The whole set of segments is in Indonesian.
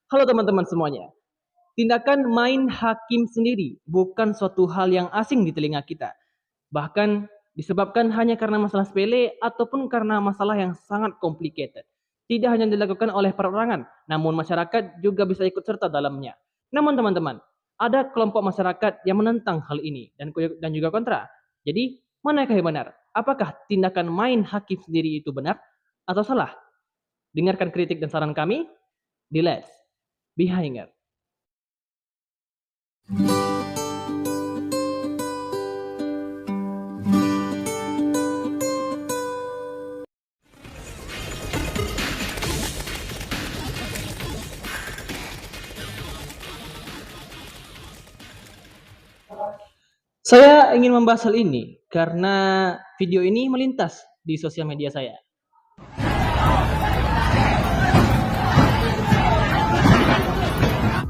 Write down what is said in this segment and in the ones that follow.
Halo teman-teman semuanya. Tindakan main hakim sendiri bukan suatu hal yang asing di telinga kita. Bahkan disebabkan hanya karena masalah sepele ataupun karena masalah yang sangat complicated. Tidak hanya dilakukan oleh perorangan, namun masyarakat juga bisa ikut serta dalamnya. Namun teman-teman, ada kelompok masyarakat yang menentang hal ini dan juga kontra. Jadi, manakah yang benar? Apakah tindakan main hakim sendiri itu benar atau salah? Dengarkan kritik dan saran kami di Let's Behind It. Saya ingin membahas hal ini karena video ini melintas di sosial media saya.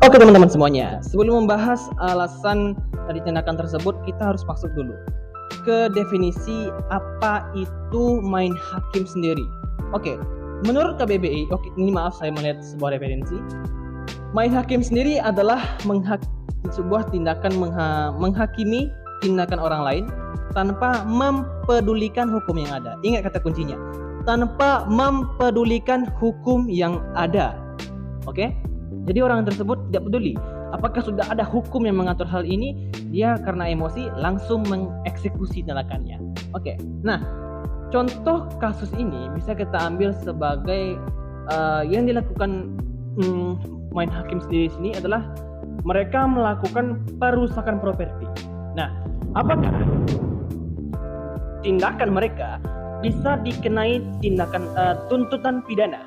Oke teman-teman semuanya, sebelum membahas alasan dari tindakan tersebut, kita harus masuk dulu ke definisi apa itu main hakim sendiri. Oke, menurut KBBI, ini maaf saya melihat sebuah referensi. Main hakim sendiri adalah sebuah tindakan menghakimi tindakan orang lain tanpa mempedulikan hukum yang ada. Ingat kata kuncinya, tanpa mempedulikan hukum yang ada. Oke? Jadi orang tersebut tidak peduli apakah sudah ada hukum yang mengatur hal ini, dia karena emosi langsung mengeksekusi tindakannya. Oke. Nah, contoh kasus ini bisa kita ambil sebagai yang dilakukan main hakim sendiri sini adalah mereka melakukan perusakan properti. Nah, apakah tindakan mereka bisa dikenai tindakan tuntutan pidana?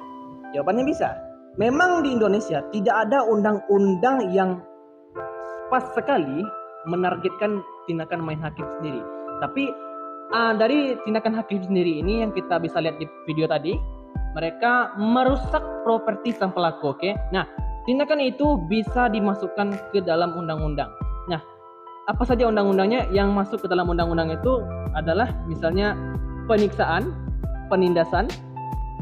Jawabannya bisa. Memang di Indonesia tidak ada undang-undang yang pas sekali menargetkan tindakan main hakim sendiri. Tapi dari tindakan hakim sendiri ini yang kita bisa lihat di video tadi, mereka merusak properti sang pelaku. Oke? Nah, tindakan itu bisa dimasukkan ke dalam undang-undang. Nah, apa saja undang-undangnya? Yang masuk ke dalam undang-undang itu adalah misalnya penyiksaan, penindasan,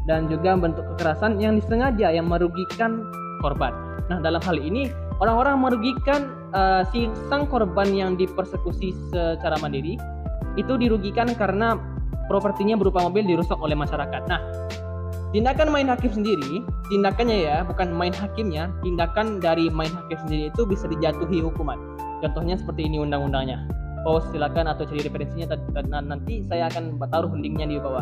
dan juga bentuk kekerasan yang disengaja yang merugikan korban. Nah, dalam hal ini orang-orang merugikan si sang korban yang dipersekusi secara mandiri itu dirugikan karena propertinya berupa mobil dirusak oleh masyarakat. Nah, tindakan main hakim sendiri, tindakannya ya, bukan main hakimnya, tindakan dari main hakim sendiri itu bisa dijatuhi hukuman. Contohnya seperti ini undang-undangnya. Silakan atau cari referensinya nanti saya akan taruh linknya di bawah.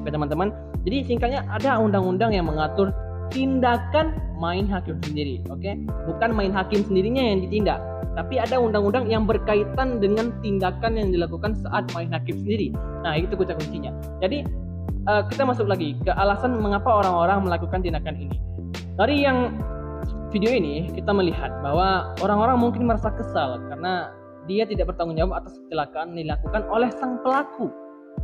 Oke teman-teman, jadi singkatnya ada undang-undang yang mengatur tindakan main hakim sendiri. Oke, bukan main hakim sendirinya yang ditindak, tapi ada undang-undang yang berkaitan dengan tindakan yang dilakukan saat main hakim sendiri. Nah, itu kunci kuncinya. Jadi kita masuk lagi ke alasan mengapa orang-orang melakukan tindakan ini. Dari yang video ini kita melihat bahwa orang-orang mungkin merasa kesal karena dia tidak bertanggung jawab atas kecelakaan dilakukan oleh sang pelaku.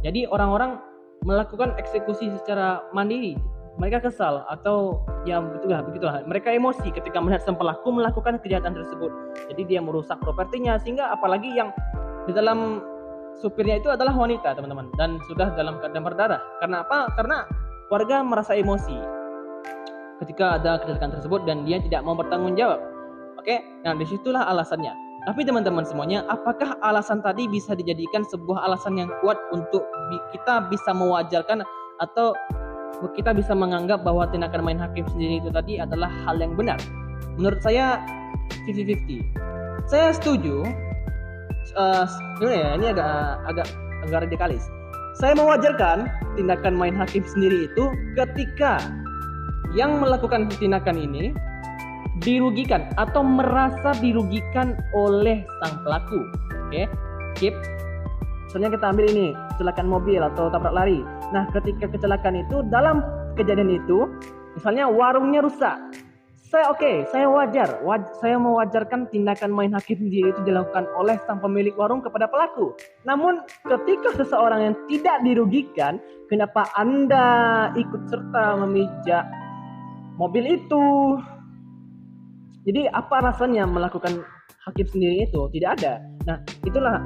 Jadi orang-orang melakukan eksekusi secara mandiri. Mereka kesal atau ya begitulah. Mereka emosi ketika melihat sang pelaku melakukan kejahatan tersebut. Jadi dia merusak propertinya, sehingga apalagi yang di dalam supirnya itu adalah wanita, teman-teman, dan sudah dalam keadaan berdarah. Karena apa? Karena warga merasa emosi ketika ada kecelakaan tersebut dan dia tidak mau bertanggung jawab. Oke, nah disitulah alasannya. Tapi teman-teman semuanya, apakah alasan tadi bisa dijadikan sebuah alasan yang kuat untuk kita bisa mewajarkan atau kita bisa menganggap bahwa tindakan main hakim sendiri itu tadi adalah hal yang benar? Menurut saya 50-50. Saya setuju. Ini agak radikalis. Saya mewajarkan tindakan main hakim sendiri itu ketika yang melakukan tindakan ini dirugikan atau merasa dirugikan oleh sang pelaku. Oke, skip. Misalnya kita ambil ini, kecelakaan mobil atau tabrak lari. Nah, ketika kecelakaan itu, dalam kejadian itu, misalnya warungnya rusak. Saya mewajarkan tindakan main hakim sendiri itu dilakukan oleh sang pemilik warung kepada pelaku. Namun, ketika seseorang yang tidak dirugikan, kenapa Anda ikut serta memijak mobil itu? Jadi apa alasannya melakukan hakim sendiri itu? Tidak ada. Nah, itulah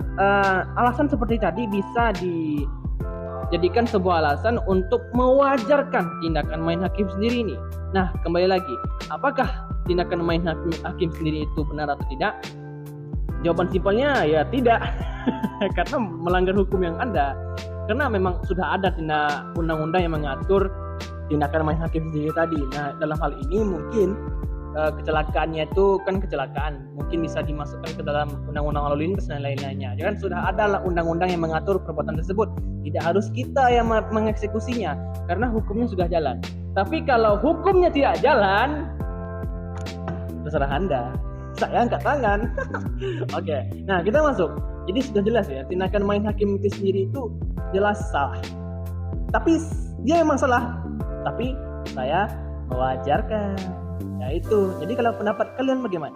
alasan seperti tadi bisa dijadikan sebuah alasan untuk mewajarkan tindakan main hakim sendiri ini. Nah, kembali lagi, apakah tindakan main hakim sendiri itu benar atau tidak? Jawaban simpelnya ya tidak. Karena melanggar hukum yang ada. Karena memang sudah ada undang-undang yang mengatur tindakan main hakim sendiri tadi. Nah, dalam hal ini mungkin kecelakaannya itu kan kecelakaan, mungkin bisa dimasukkan ke dalam undang-undang lalu lintas dan lain-lainnya. Jangan sudah ada undang-undang yang mengatur perbuatan tersebut. Tidak harus kita yang mengeksekusinya karena hukumnya sudah jalan. Tapi kalau hukumnya tidak jalan, terserah Anda. Saya angkat tangan. Oke. Nah, kita masuk. Jadi sudah jelas ya, tindakan main hakim itu sendiri itu jelas salah. Tapi dia memang salah. Tapi saya mewajarkan. Nah itu. Jadi kalau pendapat kalian bagaimana?